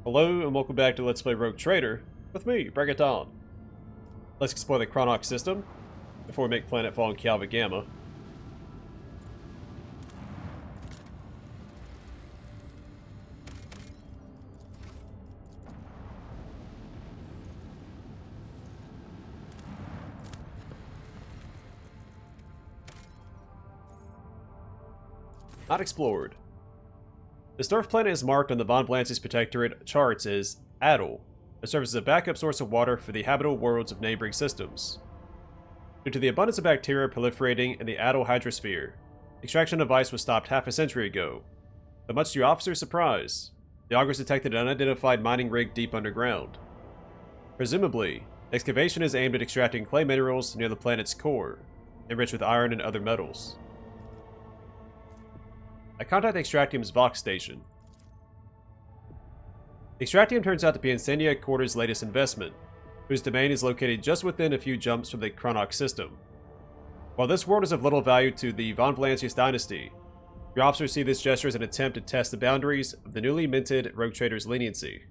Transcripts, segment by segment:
Hello and welcome back to Let's Play Rogue Trader with me, Bring It On. Let's explore the Cranach system before we make planetfall and Kiava Gamma. Not explored. This dwarf planet is marked on the Von Blancy's Protectorate charts as Atle, that serves as a backup source of water for the habitable worlds of neighboring systems. Due to the abundance of bacteria proliferating in the Atle hydrosphere, extraction device was stopped half a century ago. But much to your officer's surprise, the augurs detected an unidentified mining rig deep underground. Presumably, excavation is aimed at extracting clay minerals near the planet's core, enriched with iron and other metals. I contact Extractium's Vox station. Extractium turns out to be Incendia Quarter's latest investment, whose domain is located just within a few jumps from the Cranach system. While this world is of little value to the Von Blancius dynasty, your officers see this gesture as an attempt to test the boundaries of the newly minted Rogue Trader's leniency.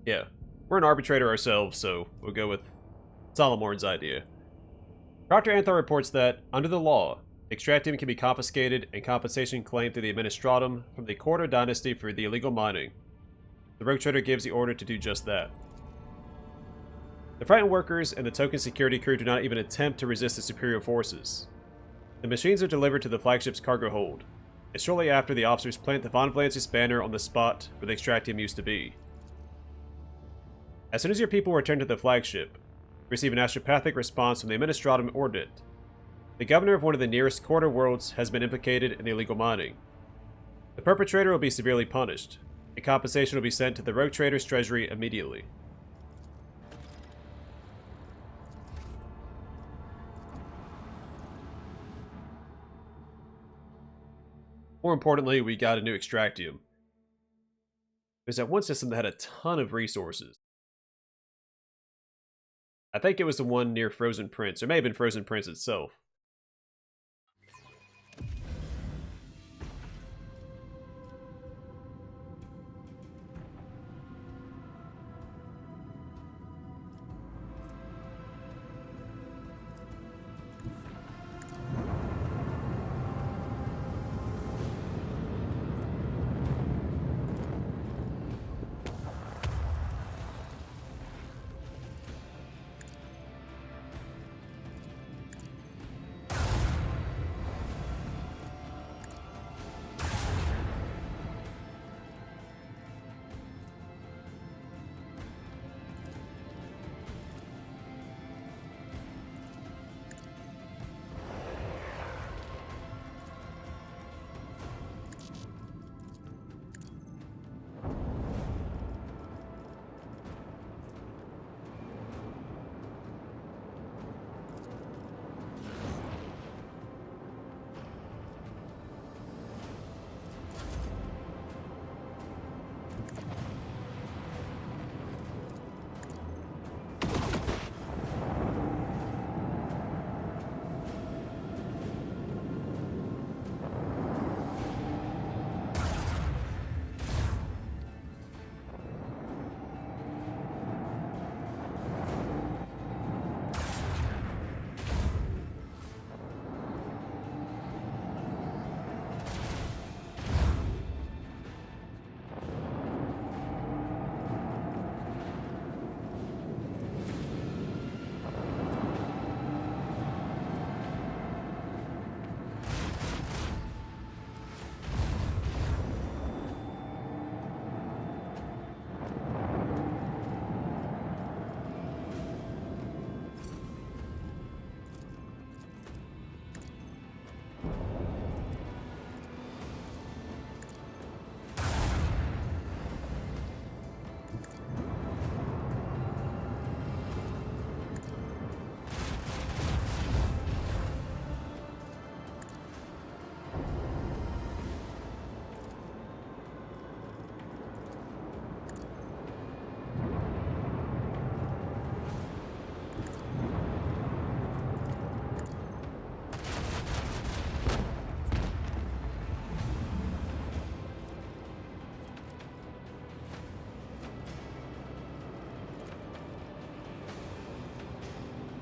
Yeah, we're an arbitrator ourselves, so we'll go with Solomorn's idea. Dr. Anthar reports that, under the law, Extractium can be confiscated and compensation claimed through the Administratum from the Quarter dynasty for the illegal mining. The Rogue Trader gives the order to do just that. The frightened workers and the token security crew do not even attempt to resist the superior forces. The machines are delivered to the flagship's cargo hold, and shortly after the officers plant the Von Blancius banner on the spot where the Extractium used to be. As soon as your people return to the flagship, receive an astropathic response from the Administratum Ordinate. The governor of one of the nearest quarter worlds has been implicated in illegal mining. The perpetrator will be severely punished, and compensation will be sent to the Rogue Trader's treasury immediately. More importantly, we got a new Extractium. There's that one system that had a ton of resources. I think it was the one near Frozen Prince, or it may have been Frozen Prince itself.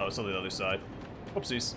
Oh, it's on the other side. Whoopsies.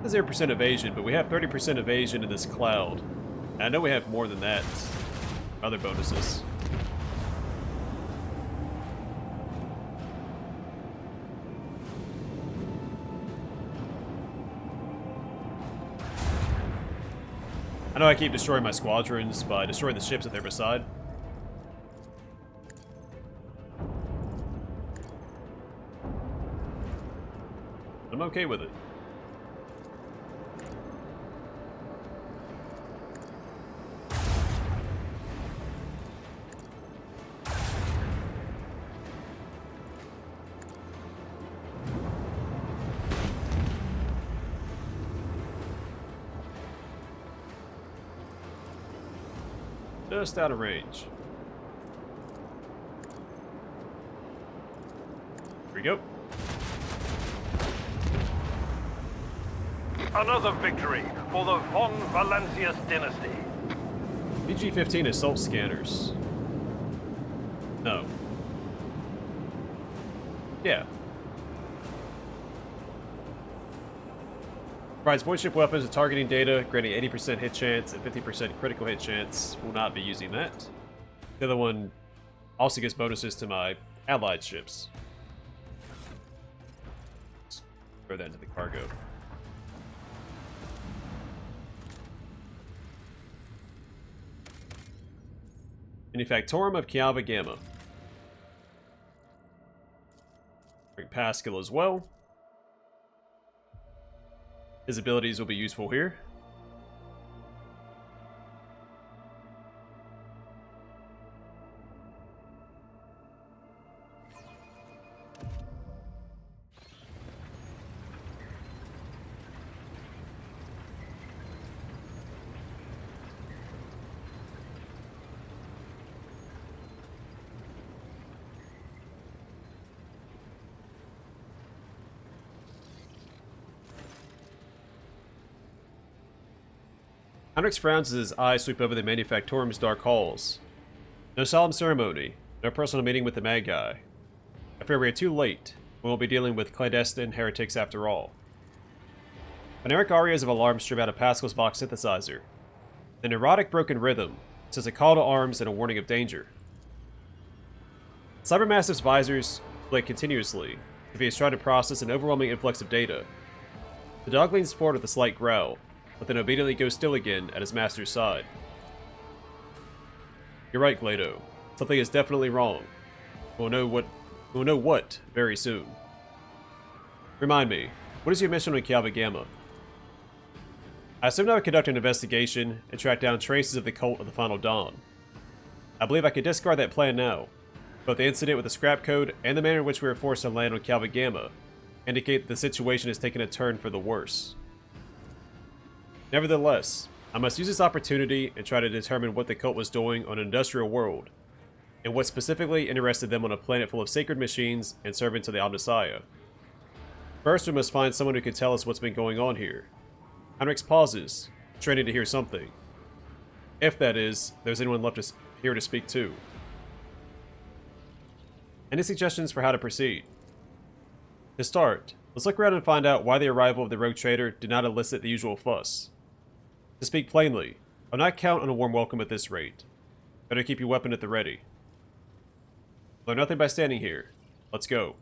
It says 0% evasion, but we have 30% evasion in this cloud. And I know we have more than that. Other bonuses. I know I keep destroying my squadrons by destroying the ships that they're beside. I'm okay with it. Just out of range. Here we go. Another victory for the von Valancius dynasty. PG-15 assault scanners. No. Yeah. Provides point ship weapons with targeting data, granting 80% hit chance and 50% critical hit chance. Will not be using that. The other one also gives bonuses to my allied ships. Let's throw that into the cargo. Manufactorum of Kiava Gamma. Bring Pascal as well. His abilities will be useful here. Cranach frowns as his eyes sweep over the Manufactorum's dark halls. No solemn ceremony, no personal meeting with the Mad Guy. I fear we are too late. We won't be dealing with clandestine heretics after all. Phanetic arias of alarm stream out of Pascal's Vox synthesizer. The neurotic broken rhythm says a call to arms and a warning of danger. Cybermassive's visors flick continuously, if he is trying to process an overwhelming influx of data. The dog leans forward with a slight growl, but then obediently goes still again at his master's side. You're right, Glado. Something is definitely wrong. We'll know what very soon. Remind me, what is your mission on Kiava Gamma? I assumed I would conduct an investigation and track down traces of the cult of the Final Dawn. I believe I could discard that plan now. Both the incident with the scrap code and the manner in which we were forced to land on Kiava Gamma indicate that the situation has taken a turn for the worse. Nevertheless, I must use this opportunity and try to determine what the cult was doing on an industrial world, and what specifically interested them on a planet full of sacred machines and servants of the Omnissiah. First, we must find someone who can tell us what's been going on here. Heinrichs pauses, training to hear something. If, that is, there's anyone left here to speak to. Any suggestions for how to proceed? To start, let's look around and find out why the arrival of the rogue trader did not elicit the usual fuss. To speak plainly, I'll not count on a warm welcome at this rate. Better keep your weapon at the ready. Learn nothing by standing here. Let's go.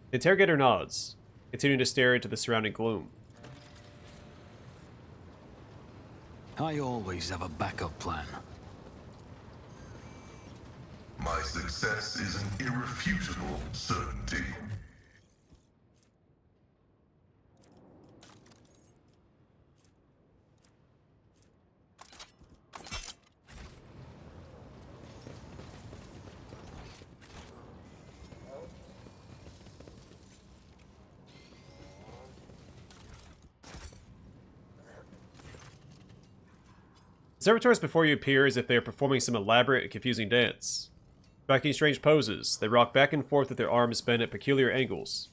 The interrogator nods, continuing to stare into the surrounding gloom. I always have a backup plan. My success is an irrefutable certainty. Servitors before you appear as if they are performing some elaborate and confusing dance. Striking strange poses, they rock back and forth with their arms bent at peculiar angles.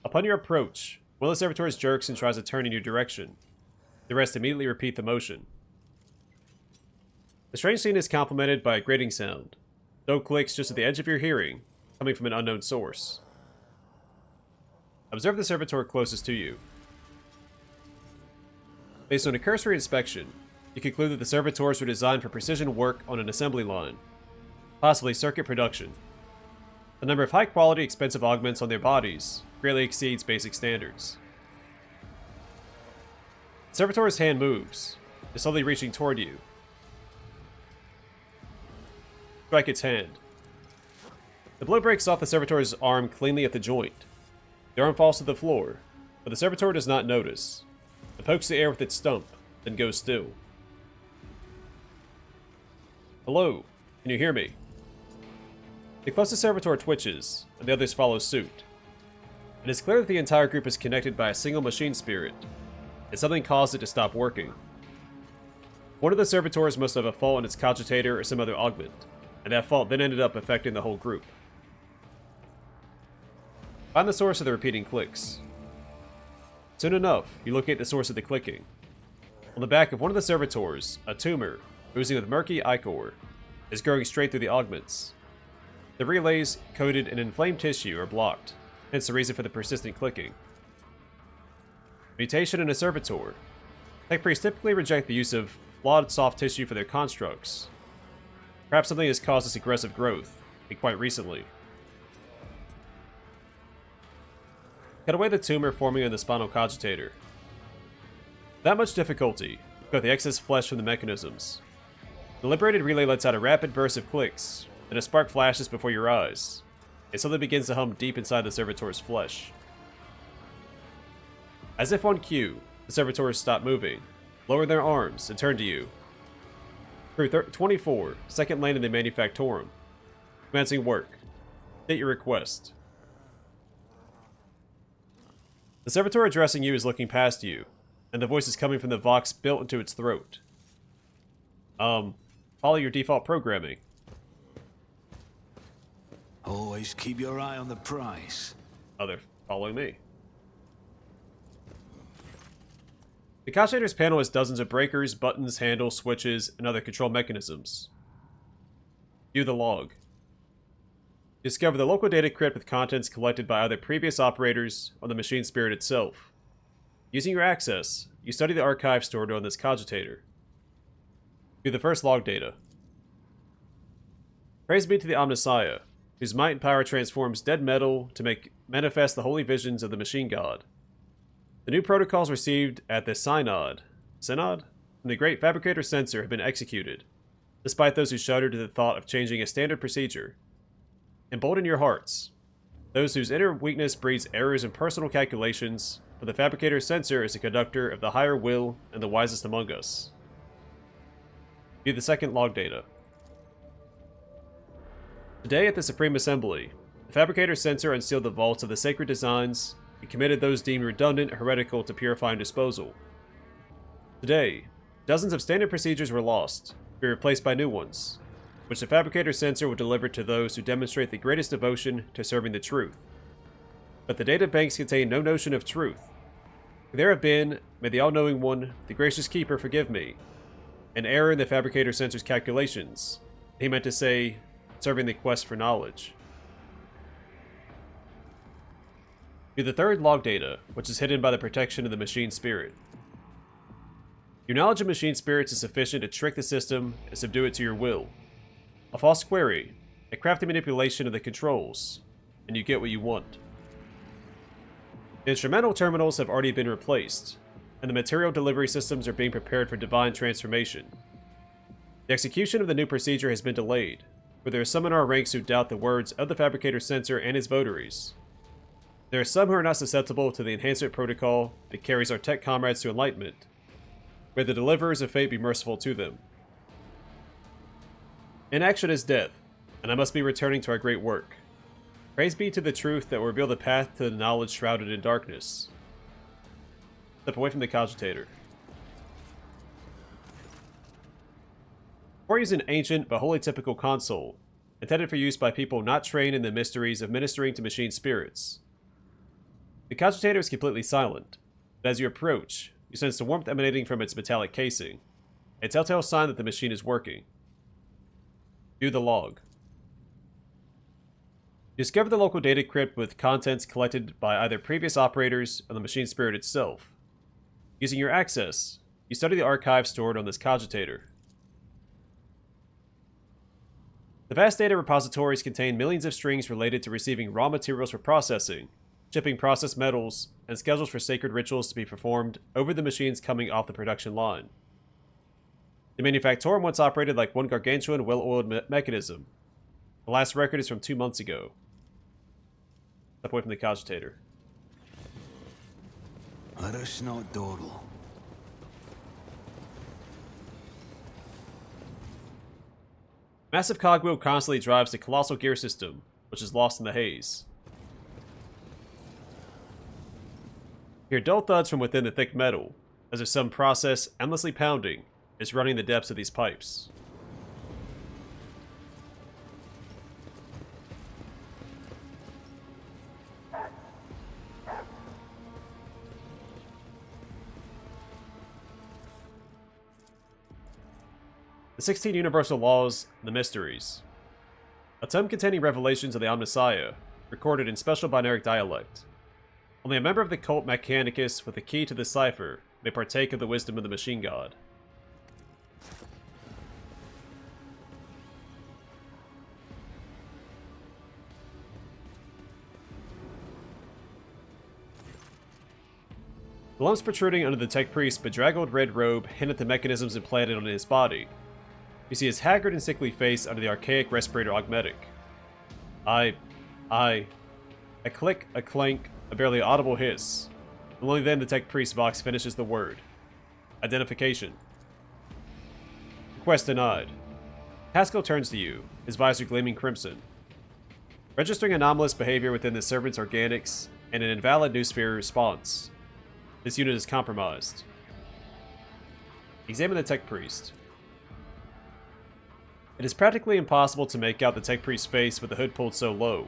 Upon your approach, one of the servitors jerks and tries to turn in your direction. The rest immediately repeat the motion. The strange scene is complemented by a grating sound. Dull clicks just at the edge of your hearing, coming from an unknown source. Observe the servitor closest to you. Based on a cursory inspection, you conclude that the servitors were designed for precision work on an assembly line, possibly circuit production. The number of high-quality, expensive augments on their bodies greatly exceeds basic standards. The servitor's hand moves, is slowly reaching toward you. Strike its hand. The blow breaks off the servitor's arm cleanly at the joint. The arm falls to the floor, but the servitor does not notice. It pokes the air with its stump, then goes still. Hello, can you hear me? The closest servitor twitches, and the others follow suit. It is clear that the entire group is connected by a single machine spirit, and something caused it to stop working. One of the servitors must have a fault in its cogitator or some other augment, and that fault then ended up affecting the whole group. Find the source of the repeating clicks. Soon enough, you locate the source of the clicking. On the back of one of the servitors, a tumor, oozing with murky ichor, is growing straight through the augments. The relays, coated in inflamed tissue, are blocked, hence the reason for the persistent clicking. Mutation in a servitor. Tech priests typically reject the use of flawed soft tissue for their constructs. Perhaps something has caused this aggressive growth, and quite recently. Cut away the tumor forming on the spinal cogitator. Without much difficulty, cut the excess flesh from the mechanisms. The liberated relay lets out a rapid burst of clicks, then a spark flashes before your eyes. It suddenly begins to hum deep inside the servitor's flesh. As if on cue, the servitors stop moving, lower their arms, and turn to you. Crew 24, second lane in the Manufactorum. Commencing work. State your request. The servitor addressing you is looking past you, and the voice is coming from the vox built into its throat. Follow your default programming. Always keep your eye on the prize. Oh, they're following me. The cogitator's panel has dozens of breakers, buttons, handles, switches, and other control mechanisms. View the log. Discover the local data crypt with contents collected by either previous operators or the machine spirit itself. Using your access, you study the archive stored on this cogitator. View the first log data. Praise be to the Omnissiah, whose might and power transforms dead metal to make manifest the holy visions of the machine god. The new protocols received at the Synod from the Great Fabricator Censor have been executed, despite those who shudder to the thought of changing a standard procedure. Embolden your hearts, those whose inner weakness breeds errors in personal calculations, for the Fabricator Censor is the conductor of the higher will and the wisest among us. View the second log data. Today at the Supreme Assembly, the Fabricator Censor unsealed the vaults of the sacred designs and committed those deemed redundant or heretical to purifying disposal. Today, dozens of standard procedures were lost, to be replaced by new ones, which the Fabricator Censor will deliver to those who demonstrate the greatest devotion to serving the truth. But the data banks contain no notion of truth. There have been, may the all-knowing one, the gracious keeper, forgive me, an error in the Fabricator Censor's calculations. He meant to say, serving the quest for knowledge. View the third log data, which is hidden by the protection of the machine spirit. Your knowledge of machine spirits is sufficient to trick the system and subdue it to your will. A false query, a crafty manipulation of the controls, and you get what you want. The instrumental terminals have already been replaced, and the material delivery systems are being prepared for divine transformation. The execution of the new procedure has been delayed, for there are some in our ranks who doubt the words of the Fabricator Censor and his votaries. There are some who are not susceptible to the enhancement protocol that carries our tech comrades to enlightenment. May the deliverers of fate be merciful to them. Inaction is death, and I must be returning to our great work. Praise be to the truth that will reveal the path to the knowledge shrouded in darkness. Step away from the cogitator. Core is an ancient but wholly typical console, intended for use by people not trained in the mysteries of ministering to machine spirits. The cogitator is completely silent, but as you approach, you sense the warmth emanating from its metallic casing, a telltale sign that the machine is working. View the log. You discover the local data crypt with contents collected by either previous operators or the machine spirit itself. Using your access, you study the archive stored on this cogitator. The vast data repositories contain millions of strings related to receiving raw materials for processing, shipping processed metals, and schedules for sacred rituals to be performed over the machines coming off the production line. The manufactorum once operated like one gargantuan, well-oiled mechanism. The last record is from 2 months ago. Step away from the cogitator. Let us not dawdle. Massive cogwheel constantly drives the colossal gear system, which is lost in the haze. You hear dull thuds from within the thick metal, as if some process, endlessly pounding, is running the depths of these pipes. The 16 Universal Laws, the Mysteries. A tome containing revelations of the Omnissiah, recorded in special binaric dialect. Only a member of the cult Mechanicus with the key to the cipher may partake of the wisdom of the machine god. The lumps protruding under the tech priest's bedraggled red robe hint at the mechanisms implanted on his body. You see his haggard and sickly face under the archaic respirator augmetic. A click, a clank, a barely audible hiss. Only then the tech priest Vox finishes the word. Identification. Request denied. Haskell turns to you, his visor gleaming crimson. Registering anomalous behavior within the servant's organics and an invalid noosphere response. This unit is compromised. Examine the tech priest. It is practically impossible to make out the tech priest's face with the hood pulled so low.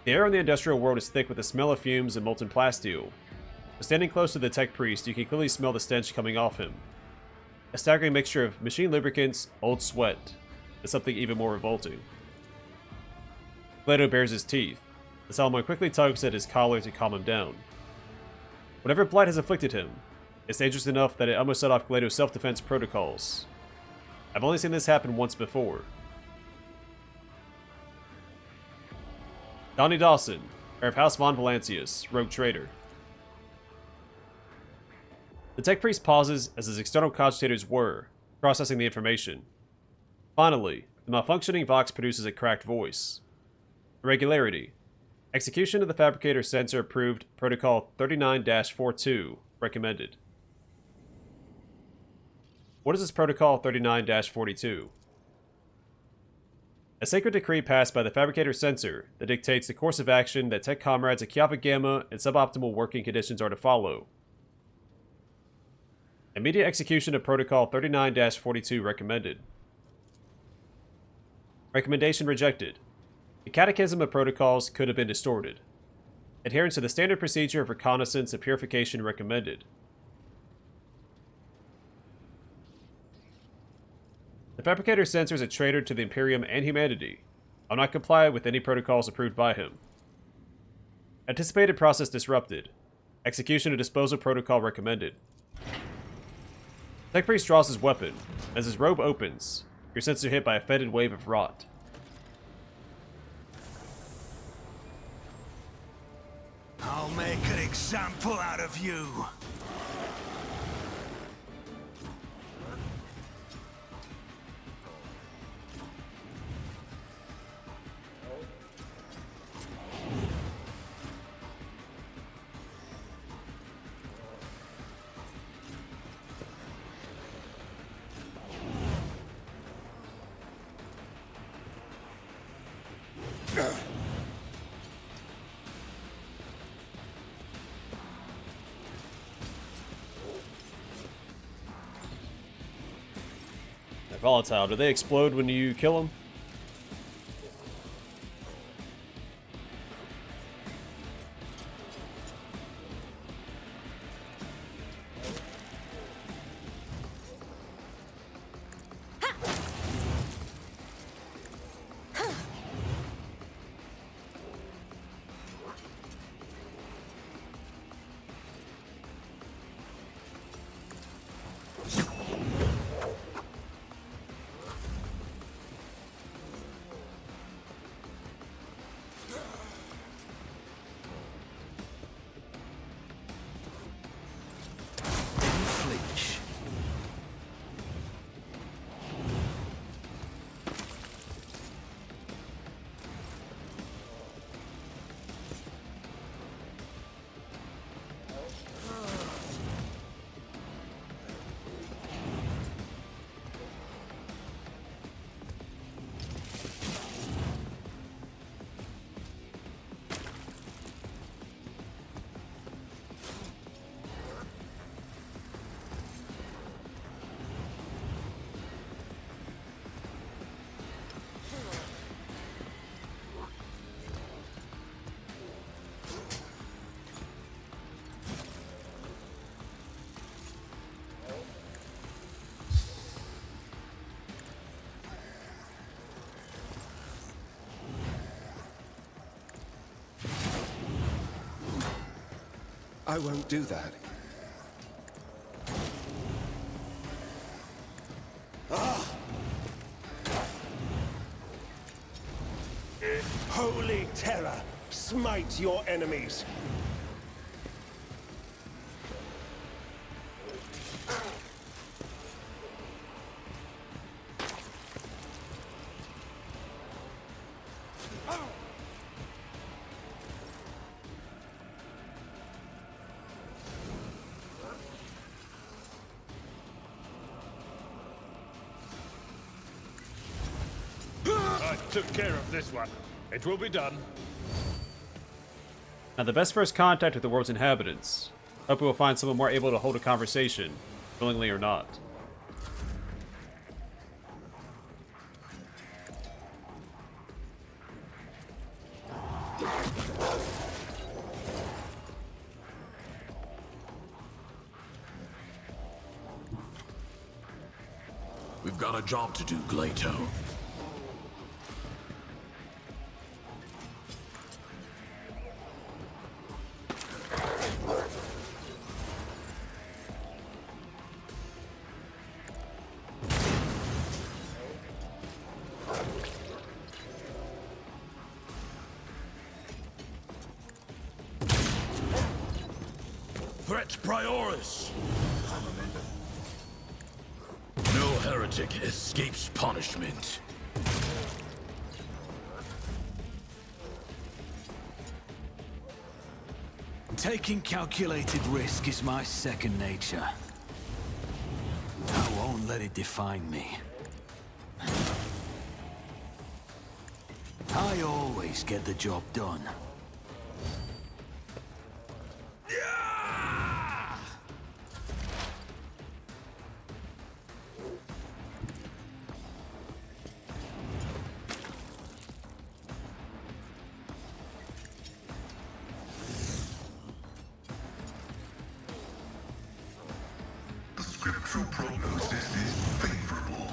The air in the industrial world is thick with the smell of fumes and molten plasteel. But standing close to the tech priest, you can clearly smell the stench coming off him. A staggering mixture of machine lubricants, old sweat, and something even more revolting. Gledo bares his teeth. The Salomon quickly tugs at his collar to calm him down. Whatever blight has afflicted him, it's dangerous enough that it almost set off Gledo's self-defense protocols. I've only seen this happen once before. Donnie Dawson, heir of House Von Valancius, rogue traitor. The tech priest pauses as his external cogitators whir, processing the information. Finally, the malfunctioning Vox produces a cracked voice. Irregularity. Execution of the fabricator sensor approved Protocol 39-42, recommended. What is this Protocol 39-42? A sacred decree passed by the fabricator censor that dictates the course of action that tech comrades at Kiava Gamma and suboptimal working conditions are to follow. Immediate execution of Protocol 39-42 recommended. Recommendation rejected. The catechism of protocols could have been distorted. Adherence to the standard procedure of reconnaissance and purification recommended. The fabricator censor is a traitor to the Imperium and humanity. I'll not comply with any protocols approved by him. Anticipated process disrupted. Execution of disposal protocol recommended. Tech priest draws his weapon. As his robe opens, your senses are hit by a fetid wave of rot. I'll make an example out of you. They're volatile. Do they explode when you kill them? I won't do that. Holy terror! Smite your enemies! I took care of this one. It will be done. Now, the best first contact with the world's inhabitants. Hope we will find someone more able to hold a conversation, willingly or not. We've got a job to do, Glato. Threat Prioris! No heretic escapes punishment. Taking calculated risk is my second nature. I won't let it define me. I always get the job done. Scriptural prognosis is favorable.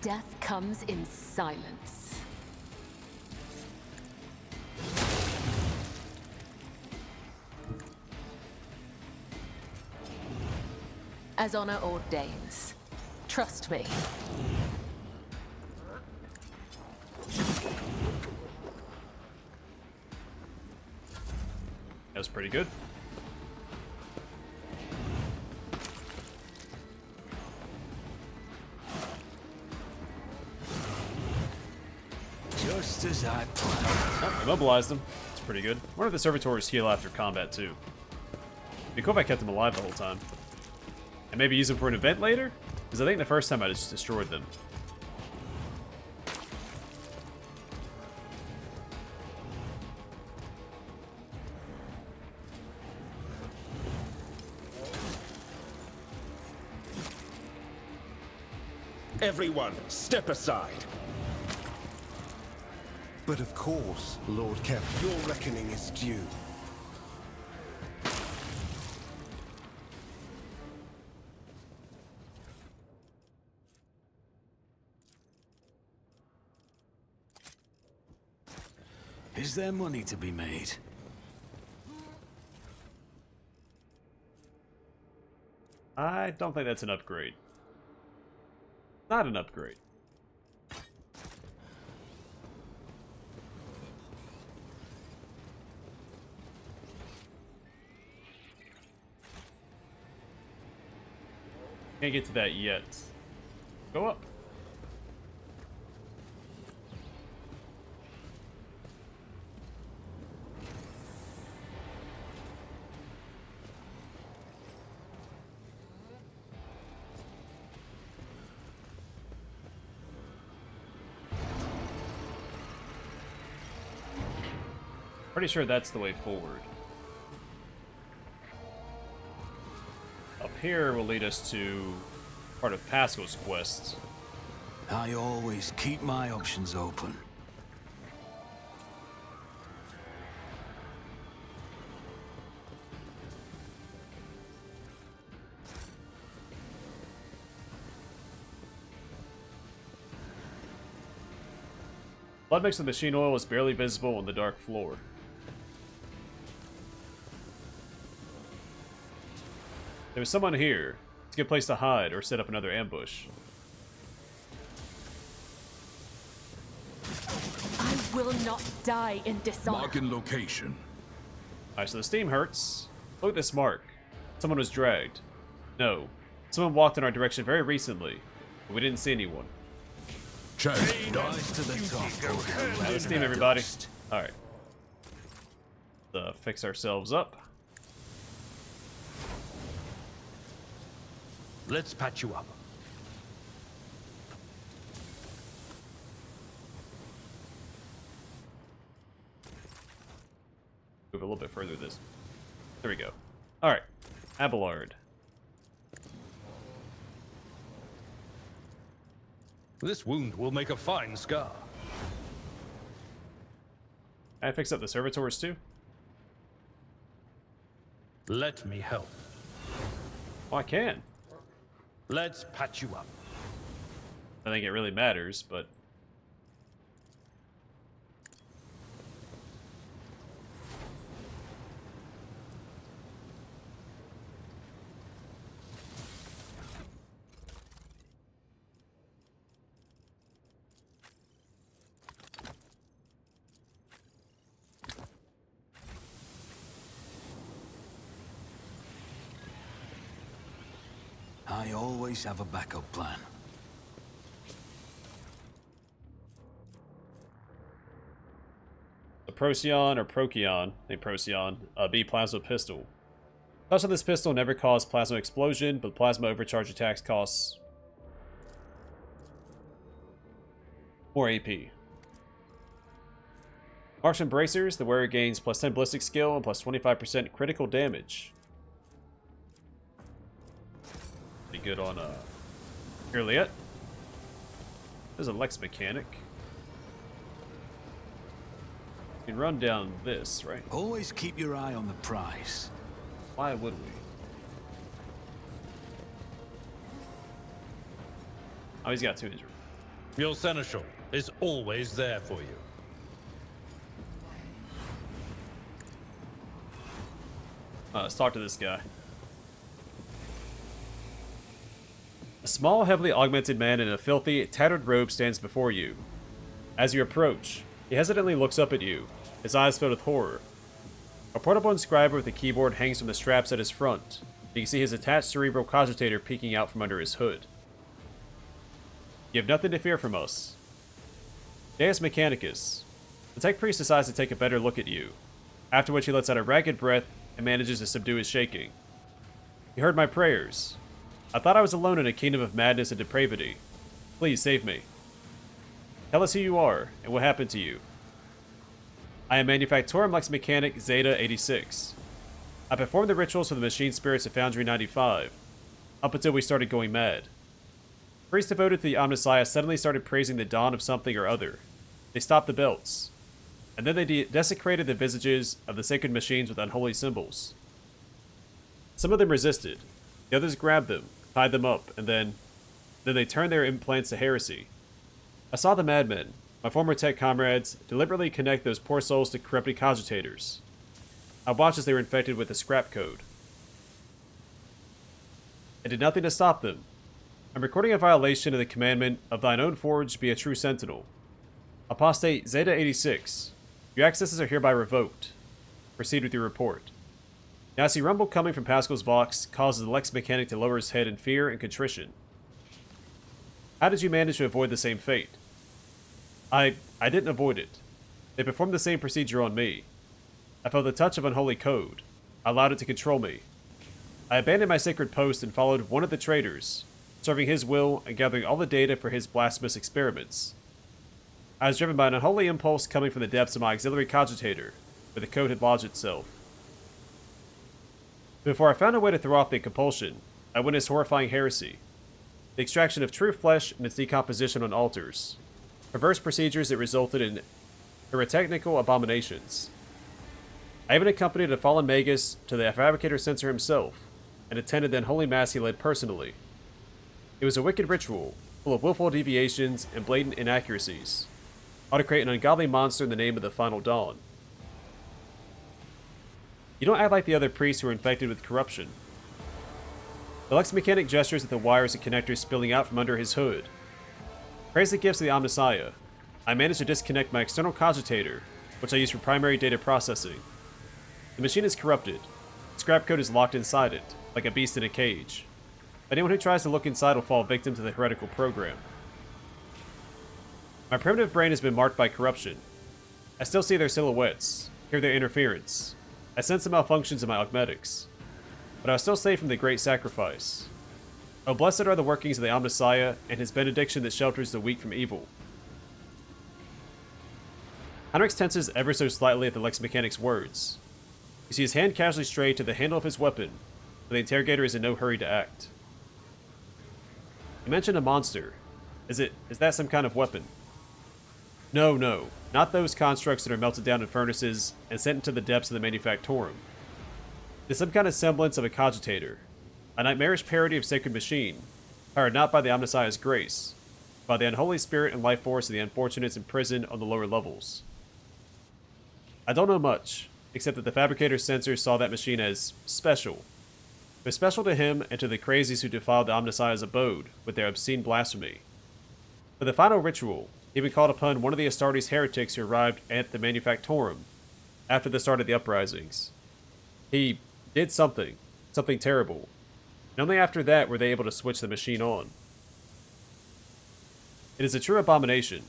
Death comes in silence. As honor ordains. Trust me. That was pretty good. Just as I planned. Oh, immobilized them. It's pretty good. I wonder if the servitors heal after combat too. It'd be cool if I kept them alive the whole time. And maybe use them for an event later? Because I think the first time I just destroyed them. Everyone, step aside. But of course, Lord Kemp, your reckoning is due. Is there money to be made? I don't think that's an upgrade. Not an upgrade. Can't get to that yet. Go up. Pretty sure that's the way forward. Up here will lead us to part of Pascal's quest. I always keep my options open. Blood mixed with machine oil is barely visible on the dark floor. There was someone here. It's a good place to hide or set up another ambush. I will not die in dishonor. Marking location. Alright, so the steam hurts. Look at this mark. Someone was dragged. No. Someone walked in our direction very recently, but we didn't see anyone. Check. Rise to the top. Now let's steam everybody. Alright. Fix ourselves up. Let's patch you up. Move a little bit further this. There we go. Alright. Abelard. This wound will make a fine scar. Can I fix up the servitors too? Let me help. Oh, I can. Let's patch you up. I think it really matters, but... I always have a backup plan. The Procyon, or Procyon, I think Procyon, B plasma pistol. Touch on this pistol never cause plasma explosion, but plasma overcharge attacks costs more AP. Marksman Bracers, the wearer gains plus 10 ballistic skill and plus 25% critical damage. Pretty good on Earliet. There's a Lexmechanic. You can run down this, right? Always keep your eye on the prize. Why would we? Oh, he's got 2 injury. Your seneschal is always there for you. Let's talk to this guy. A small, heavily augmented man in a filthy, tattered robe stands before you. As you approach, he hesitantly looks up at you, his eyes filled with horror. A portable inscriber with a keyboard hangs from the straps at his front. You can see his attached cerebral cogitator peeking out from under his hood. You have nothing to fear from us. Deus Mechanicus. The tech priest decides to take a better look at you, after which he lets out a ragged breath and manages to subdue his shaking. You heard my prayers. I thought I was alone in a kingdom of madness and depravity. Please save me. Tell us who you are and what happened to you. I am Manufactorum Lexmechanic Zeta 86. I performed the rituals for the machine spirits of Foundry 95, up until we started going mad. Priests devoted to the Omnissiah suddenly started praising the dawn of something or other. They stopped the belts. And then they desecrated the visages of the sacred machines with unholy symbols. Some of them resisted. The others grabbed them, tied them up, and then they turned their implants to heresy. I saw the madmen, my former tech comrades, deliberately connect those poor souls to corrupted cogitators. I watched as they were infected with the scrap code. I did nothing to stop them. I'm recording a violation of the commandment of thine own forge be a true sentinel. Apostate Zeta 86. Your accesses are hereby revoked. Proceed with your report. Now I see rumble coming from Pascal's box causes the Lexmechanic to lower his head in fear and contrition. How did you manage to avoid the same fate? I didn't avoid it. They performed the same procedure on me. I felt the touch of unholy code. I allowed it to control me. I abandoned my sacred post and followed one of the traitors, serving his will and gathering all the data for his blasphemous experiments. I was driven by an unholy impulse coming from the depths of my auxiliary cogitator, where the code had lodged itself. Before I found a way to throw off the compulsion, I witnessed horrifying heresy. The extraction of true flesh and its decomposition on altars. Perverse procedures that resulted in heretical abominations. I even accompanied a fallen Magos to the fabricator censor himself, and attended the unholy mass he led personally. It was a wicked ritual, full of willful deviations and blatant inaccuracies. Ought to create an ungodly monster in the name of the final dawn. You don't act like the other priests who are infected with corruption. The Lexmechanic gestures at the wires and connectors spilling out from under his hood. Praise the gifts of the Omnissiah. I managed to disconnect my external cogitator, which I use for primary data processing. The machine is corrupted. Scrap code is locked inside it, like a beast in a cage. Anyone who tries to look inside will fall victim to the heretical program. My primitive brain has been marked by corruption. I still see their silhouettes, hear their interference. I sense the malfunctions of my augmetics. But I was still safe from the great sacrifice. Oh, blessed are the workings of the Omnissiah and his benediction that shelters the weak from evil. Heinrich tenses ever so slightly at the Lexmechanic's words. You see his hand casually stray to the handle of his weapon, but the interrogator is in no hurry to act. You mentioned a monster. Is that some kind of weapon? No, not those constructs that are melted down in furnaces and sent into the depths of the Manufactorum. It is some kind of semblance of a cogitator, a nightmarish parody of sacred machine, powered not by the Omnissiah's grace, but by the unholy spirit and life force of the unfortunates imprisoned on the lower levels. I don't know much, except that the fabricator censor saw that machine as special. It was special to him and to the crazies who defiled the Omnissiah's abode with their obscene blasphemy. For the final ritual, he even called upon one of the Astartes heretics who arrived at the Manufactorum after the start of the uprisings. He did something terrible, and only after that were they able to switch the machine on. It is a true abomination.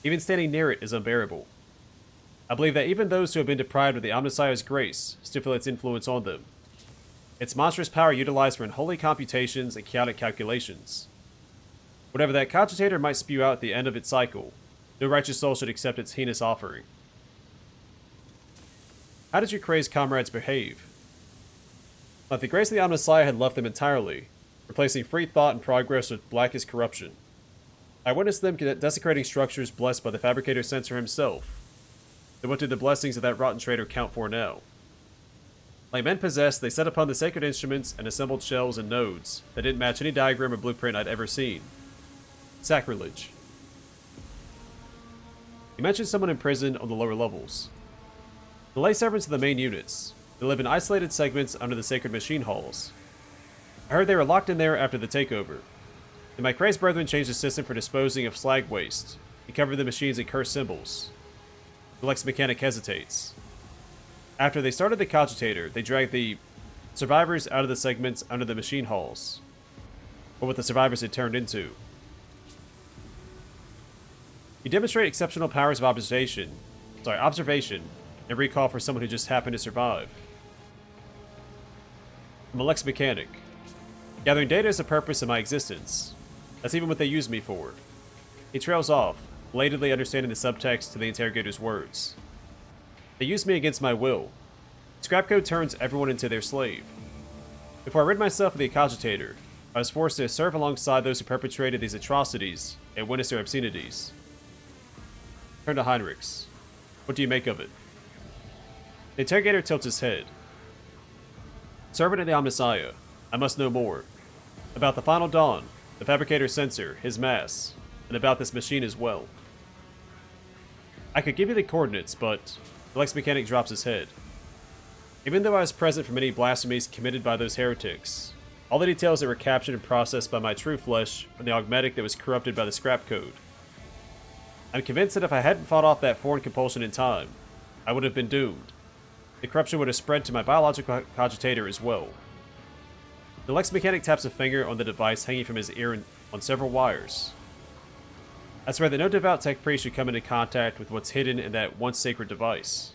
Even standing near it is unbearable. I believe that even those who have been deprived of the Omnissiah's grace still feel its influence on them. Its monstrous power utilized for unholy computations and chaotic calculations. Whatever that cogitator might spew out at the end of its cycle, no righteous soul should accept its heinous offering. How did your crazed comrades behave? Like the grace of the Omnissiah had left them entirely, replacing free thought and progress with blackest corruption. I witnessed them desecrating structures blessed by the fabricator censor himself. Then what did the blessings of that rotten traitor count for now? Like men possessed, they set upon the sacred instruments and assembled shells and nodes that didn't match any diagram or blueprint I'd ever seen. Sacrilege. You mentioned someone imprisoned on the lower levels. The lay servants of the main units. They live in isolated segments under the sacred machine halls. I heard they were locked in there after the takeover. Then my crazed brethren changed the system for disposing of slag waste. He covered the machines in cursed symbols. The Lexmechanic hesitates. After they started the cogitator, they dragged the survivors out of the segments under the machine halls. Or what the survivors had turned into. You demonstrate exceptional powers of observation and recall for someone who just happened to survive. I'm a Lexmechanic. Gathering data is the purpose of my existence. That's even what they use me for. He trails off, belatedly understanding the subtext to the interrogator's words. They use me against my will. Scrapcode turns everyone into their slave. Before I rid myself of the cogitator, I was forced to serve alongside those who perpetrated these atrocities and witness their obscenities. Turn to Heinrichs. What do you make of it? The interrogator tilts his head. Servant of the Omnissiah, I must know more. About the Final Dawn, the Fabricator's sensor, his mass, and about this machine as well. I could give you the coordinates, but the Lexmechanic drops his head. Even though I was present for many blasphemies committed by those heretics, all the details that were captured and processed by my true flesh from the augmetic that was corrupted by the scrap code. I'm convinced that if I hadn't fought off that foreign compulsion in time, I would have been doomed. The corruption would have spread to my biological cogitator as well. The Lexmechanic taps a finger on the device hanging from his ear on several wires. I swear that no devout tech priest should come into contact with what's hidden in that once sacred device.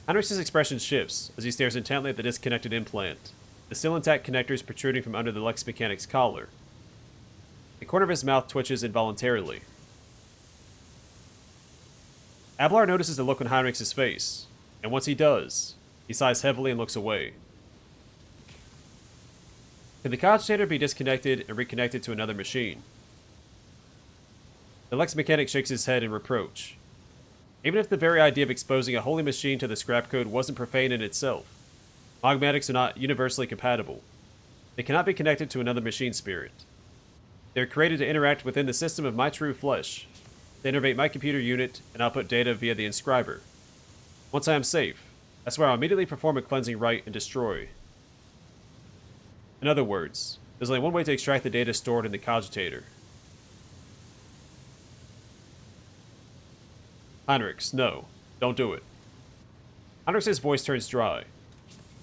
Heinrich's expression shifts as he stares intently at the disconnected implant, the still intact connectors protruding from under the Lexmechanic's collar. The corner of his mouth twitches involuntarily. Ablar notices the look on Heinrich's face, and once he does, he sighs heavily and looks away. Can the cogitator be disconnected and reconnected to another machine? The Lexmechanic shakes his head in reproach. Even if the very idea of exposing a holy machine to the scrap code wasn't profane in itself, augmetics are not universally compatible. They cannot be connected to another machine spirit. They are created to interact within the system of my true flesh. They innervate my computer unit and output data via the inscriber. Once I am safe, I swear I'll immediately perform a cleansing rite and destroy. In other words, there's only one way to extract the data stored in the cogitator. Heinrichs, no. Don't do it. Heinrichs' voice turns dry.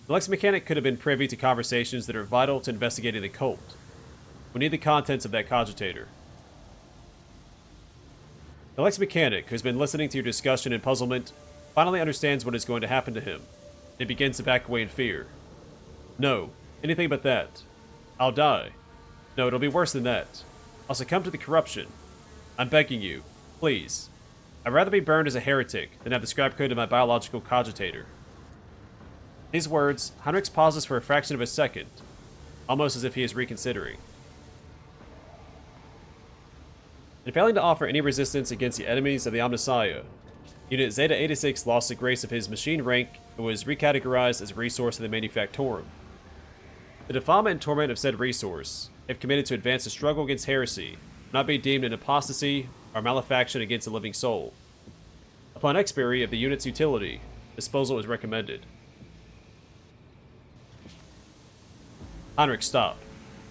The Lexmechanic could have been privy to conversations that are vital to investigating the cult. We need the contents of that cogitator. The Lexmechanic, who's been listening to your discussion and puzzlement, finally understands what is going to happen to him. It begins to back away in fear. No, anything but that. I'll die. No, it'll be worse than that. I'll succumb to the corruption. I'm begging you, please. I'd rather be burned as a heretic than have the scrap code in my biological cogitator. These words, Heinrichs pauses for a fraction of a second, almost as if he is reconsidering. In failing to offer any resistance against the enemies of the Omnissiah, Unit Zeta 86 lost the grace of his machine rank and was recategorized as a resource in the Manufactorum. The defilement and torment of said resource, if committed to advance the struggle against heresy, will not be deemed an apostasy or malefaction against a living soul. Upon expiry of the unit's utility, disposal is recommended. Heinrich, stop.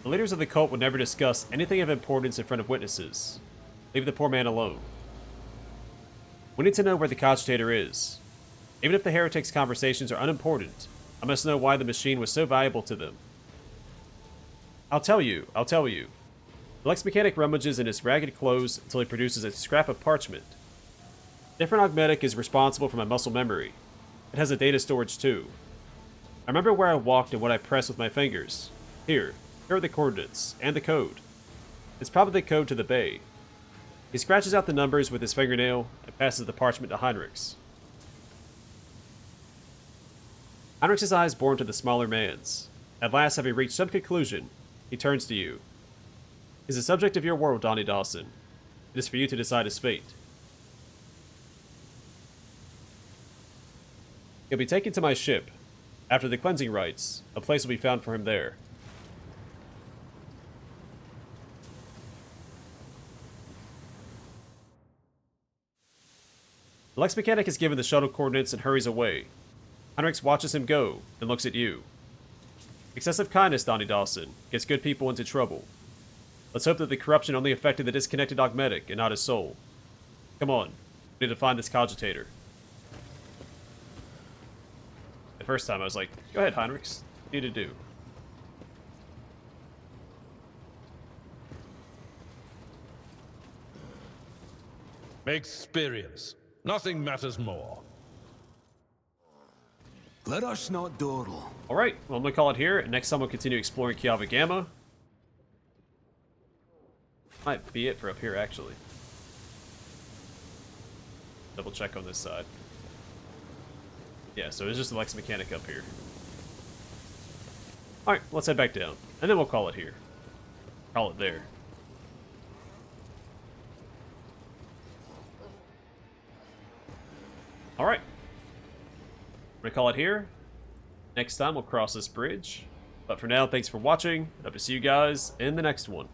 The leaders of the cult would never discuss anything of importance in front of witnesses. Leave the poor man alone. We need to know where the cogitator is. Even if the heretics' conversations are unimportant, I must know why the machine was so valuable to them. I'll tell you. The Lexmechanic rummages in his ragged clothes until he produces a scrap of parchment. Different augmetic is responsible for my muscle memory. It has a data storage too. I remember where I walked and what I pressed with my fingers. Here are the coordinates, and the code. It's probably the code to the bay. He scratches out the numbers with his fingernail and passes the parchment to Heinrichs. Heinrichs' eyes bore into the smaller man's. At last, having reached some conclusion, he turns to you. He's the subject of your world, Donnie Dawson. It is for you to decide his fate. He'll be taken to my ship. After the cleansing rites, a place will be found for him there. The Lexmechanic is given the shuttle coordinates and hurries away. Heinrichs watches him go, and looks at you. Excessive kindness, Donnie Dawson, gets good people into trouble. Let's hope that the corruption only affected the disconnected augmetic and not his soul. Come on, we need to find this cogitator. The first time I was like, go ahead, Heinrichs, what do you need to do? Experience. Nothing matters more. Let us not dawdle. Alright, well I'm going to call it here, and next time we'll continue exploring Kiava Gamma. Might be it for up here, actually. Double check on this side. Yeah, so it's just the Lexmechanic up here. Alright, let's head back down. And then we'll call it here. Call it there. Alright. We're gonna call it here. Next time we'll cross this bridge. But for now, thanks for watching. Hope to see you guys in the next one.